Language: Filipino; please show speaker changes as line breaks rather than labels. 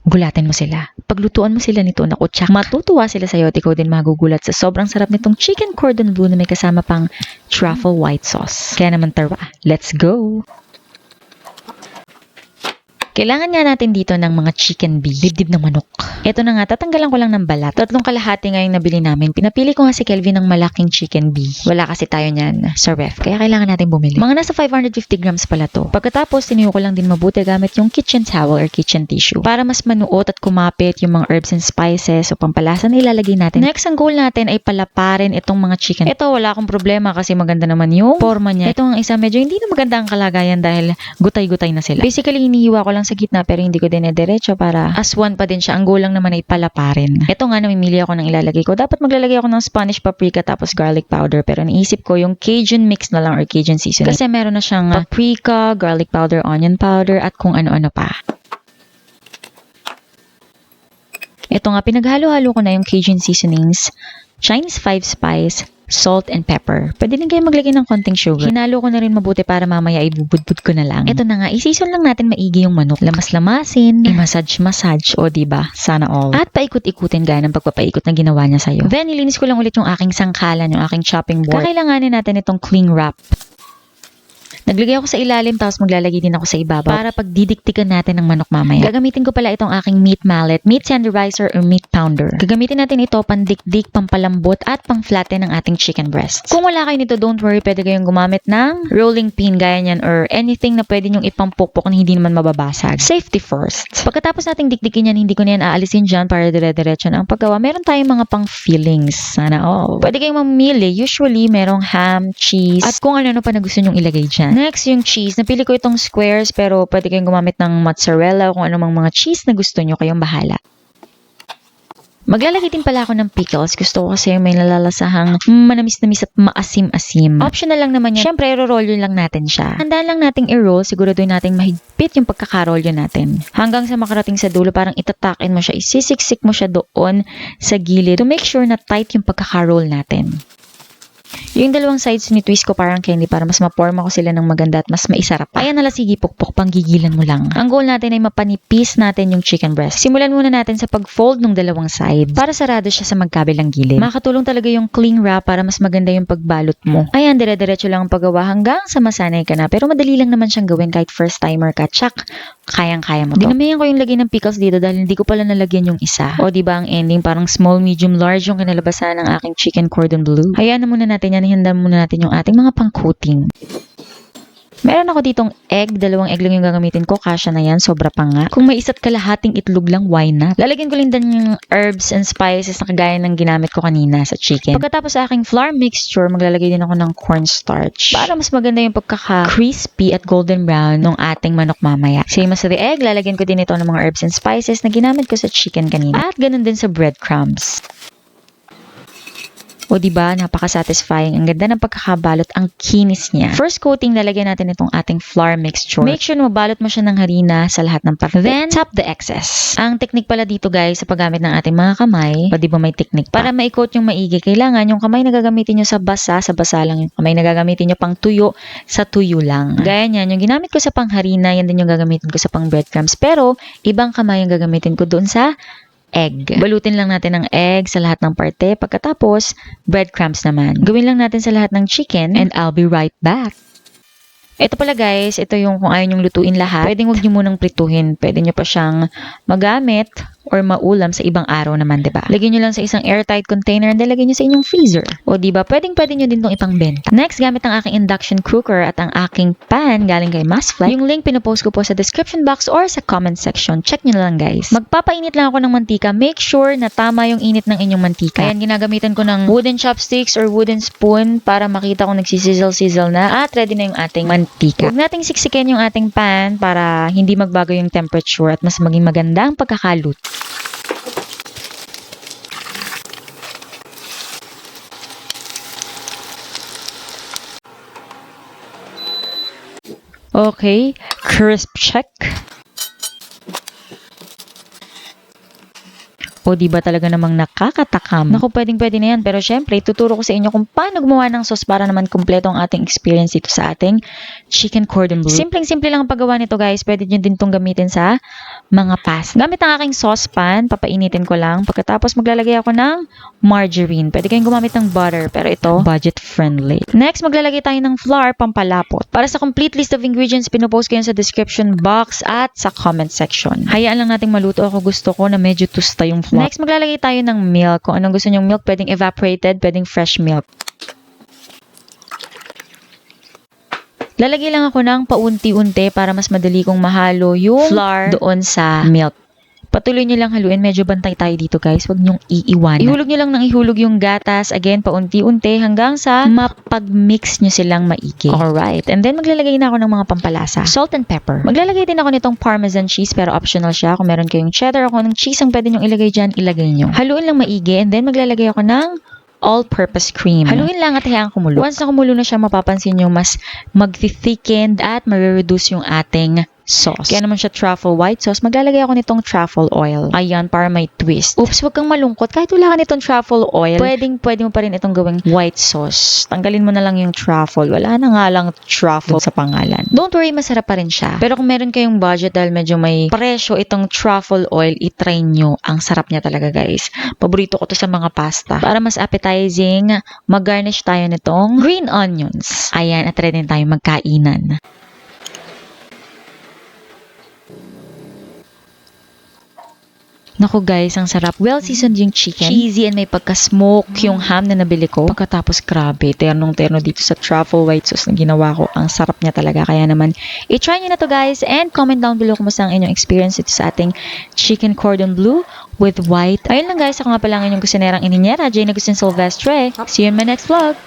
Gulatin mo sila. Paglutuan mo sila nito, naku, tsak, matutuwa sila sa'yo at ikaw din magugulat sa sobrang sarap nitong chicken cordon bleu na may kasama pang truffle white sauce. Kaya naman tara, let's go! Kailangan nga natin dito ng mga chicken dibdib ng manok. Ito na nga, tatanggalan ko lang ng balat. 3 kalahati nga yung nabili namin. Pinapili ko nga si Kelvin ng malaking chicken Wala kasi tayo niyan sa ref, kaya kailangan natin bumili. Mga nasa 550 grams pala to. Pagkatapos, tiniyo ko lang din mabuti gamit yung kitchen towel or kitchen tissue para mas manuot at kumapit yung mga herbs and spices o pampalasa na ilalagay natin. Next, ang goal natin ay palaparin itong mga chicken. Ito, wala akong problema kasi maganda naman yung forma niya. Ito ang isa, medyo hindi na maganda ang kalagayan dahil gutay-gutay na sila. Basically, hinihiwa ko lang sa gitna pero hindi ko din diretso para as one pa din siya. Ang goal lang naman ay palaparin. Ito nga, namimili ako ng ilalagay ko. Dapat maglalagay ako ng Spanish paprika tapos garlic powder pero naisip ko yung Cajun mix na lang or Cajun seasoning. Kasi meron na siyang paprika, garlic powder, onion powder at kung ano-ano pa. Ito nga, pinaghalo-halo ko na yung Cajun seasonings, Chinese 5 spice, salt and pepper. Pwede din kayo maglagay ng konting sugar. Hinalo ko na rin mabuti para mamaya ibubudbud ko na lang. Ito na nga, isison lang natin maigi yung manok. Lamas-lamasin, i-massage-massage, o diba? Sana all. At paikot-ikutin gaya ng pagpapaikot na ginawa niya sa'yo. Then, nilinis ko lang ulit yung aking sangkalan, yung aking chopping board. Kakailanganin natin itong cling wrap. Naglagay ako sa ilalim tapos maglalagay din ako sa ibabaw para pagdidiktikan natin ng manok mamaya. Gagamitin ko pala itong aking meat mallet, meat tenderizer or meat pounder. Gagamitin natin ito pandikdik, pampalambot at pang-flatten ng ating chicken breast. Kung wala kayo nito, don't worry, pwede kayong gumamit ng rolling pin gaya niyan or anything na pwede nyong ipampukpok na hindi naman mababasag. Safety first. Pagkatapos nating dikdikin yan, hindi ko na yan aalisin dyan para dire-diretso na ang paggawa. Meron tayong mga pang-fillings. Sana all. Pwede kayong mamili. Usually, merong ham, cheese, at kung ano-ano pa na gusto nyong ilagay dyan. Next, yung cheese. Napili ko itong squares pero pwede kayong gumamit ng mozzarella o kung anumang mga cheese na gusto nyo, kayong bahala. Maglalagay din pala ako ng pickles. Gusto ko kasi may nalalasahang manamis-namis at maasim-asim. Optional lang naman yan. Siyempre, i-roll lang natin siya. Handaan lang nating i-roll. Siguraduhin nating mahigpit yung pagkakarol yun natin. Hanggang sa makarating sa dulo, parang itatakin mo siya. Isisiksik mo siya doon sa gilid to make sure na tight yung pagkakarol natin. Yung dalawang sides ni-twist ko parang candy para mas maporma ko sila ng maganda at mas maisarap pa. Ayan na lang, sige, pukpok, panggigilan mo lang. Ang goal natin ay mapanipis natin yung chicken breast. Simulan muna natin sa pag-fold ng dalawang sides para sarado siya sa magkabilang gilid. Makakatulong talaga yung cling wrap para mas maganda yung pagbalot mo. Ayan, dire-diretso lang ang paggawa hanggang sa masanay ka na. Pero madali lang naman siyang gawin kahit first timer ka. Tsak, kayang-kaya mo to. Dinamihan ko yung lagay ng pickles dito dahil hindi ko pala nalagyan yung isa. O diba ang ending parang small, medium, large yung kinalabasan ng aking chicken cordon bleu. Hayaan na muna natin yan. Ihanda muna natin yung ating mga pang-coating. Meron ako ditong egg. 2 egg lang yung gagamitin ko. Kasya na yan. Sobra pa nga. Kung may isa't kalahating itlog lang, why not? Lalagyan ko lang din yung herbs and spices na kagaya ng ginamit ko kanina sa chicken. Pagkatapos sa aking flour mixture, maglalagay din ako ng cornstarch para mas maganda yung pagkaka-crispy at golden brown ng ating manok mamaya. Same as the egg, lalagyan ko din ito ng mga herbs and spices na ginamit ko sa chicken kanina. At ganun din sa breadcrumbs. O diba, napaka-satisfying. Ang ganda ng pagkakabalot, ang kinis niya. First coating, lalagyan natin itong ating flour mixture. Make sure na mabalot mo siya ng harina sa lahat ng parte. Then, tap the excess. Ang technique pala dito guys, sa paggamit ng ating mga kamay, o diba may technique pa? Para ma-coat yung maigi, kailangan yung kamay na gagamitin nyo sa basa lang yung kamay na gagamitin nyo pang tuyo, sa tuyo lang. Gaya niyan, yung ginamit ko sa pangharina, yan din yung gagamitin ko sa pang breadcrumbs. Pero, ibang kamay yung gagamitin ko doon sa egg. Balutin lang natin ng egg sa lahat ng parte. Pagkatapos, breadcrumbs naman. Gawin lang natin sa lahat ng chicken and I'll be right back. Ito pala guys, ito yung kung ayaw nyong lutuin lahat, pwedeng huwag nyo munang prituhin. Pwede nyo pa siyang magamit or maulam sa ibang araw naman, diba? Lagyan nyo lang sa isang airtight container and lagyan nyo sa inyong freezer. O diba, pwede nyo din itong ipangbenta. Next, gamit ang aking induction cooker at ang aking pan galing kay Masfly. Yung link pinupost ko po sa description box or sa comment section. Check nyo na lang guys. Magpapainit lang ako ng mantika. Make sure na tama yung init ng inyong mantika. Ayan, ginagamitan ko ng wooden chopsticks or wooden spoon para makita kung nagsisizzle-sizzle na at ready na yung ating mantika. Huwag nating siksikin yung ating pan para hindi magbago yung temperature at mas maging maganda ang pagkakaluto. Okay, crisp check. O di ba talaga namang nakakatakam? Naku, pwedeng-pwede na yan. Pero syempre, tuturo ko sa inyo kung paano gumawa ng sauce para naman kumpleto ang ating experience dito sa ating chicken cordon bleu. Simpleng-simple lang ang paggawa nito, guys. Pwede nyo din itong gamitin sa mga pasta. Gamit ang aking saucepan, papainitin ko lang. Pagkatapos maglalagay ako ng margarine. Pwede kayong gumamit ng butter, pero ito, budget friendly. Next, maglalagay tayo ng flour, pampalapot. Para sa complete list of ingredients, pinupost ko yan sa description box at sa comment section. Hayaan lang nating maluto. Ako gusto ko na medyo tusta yung flour. Next, maglalagay tayo ng milk. Kung anong gusto nyong milk, pwedeng evaporated, pwedeng fresh milk. Lalagay lang ako ng paunti-unti para mas madali kong mahalo yung flour doon sa milk. Patuloy nyo lang haluin. Medyo bantay tayo dito, guys. Huwag nyong iiwanan. Ihulog nyo lang ng ihulog yung gatas. Again, paunti-unti hanggang sa mapag-mix nyo silang maigi. Alright. And then, maglalagay na ako ng mga pampalasa. Salt and pepper. Maglalagay din ako nitong parmesan cheese pero optional siya. Kung meron kayong cheddar o kung anong cheese ang pwede nyong ilagay dyan, ilagay nyo. Haluin lang maigi. And then, maglalagay ako ng all-purpose cream. Haluin lang at hayaan kumulo. Once na kumulo na siya, mapapansin nyo mas mag-thickened at marireduce yung ating sauce. Kaya naman siya truffle white sauce. Maglalagay ako nitong truffle oil. Ayan, para may twist. Oops, wag kang malungkot. Kahit wala ka nitong truffle oil, pwede mo pa rin itong gawing white sauce. Tanggalin mo na lang yung truffle. Wala na nga lang truffle sa pangalan. Don't worry, masarap pa rin siya. Pero kung meron kayong budget dahil medyo may presyo itong truffle oil, itry nyo. Ang sarap niya talaga, guys. Paborito ko to sa mga pasta. Para mas appetizing, mag-garnish tayo nitong green onions. Ayan, at ready din tayo magkainan. Naku guys, ang sarap. Well seasoned yung chicken. Cheesy and may pagka-smoke yung ham na nabili ko. Pagkatapos grabe, ternong-terno dito sa truffle white sauce na ginawa ko. Ang sarap niya talaga. Kaya naman, i-try nyo na to guys and comment down below kumusta ang inyong experience ito sa ating chicken cordon bleu with white. Ayun lang guys, ako nga pala ang inyong kusinerang ininyera, Jane Agustin Silvestre. See you in my next vlog.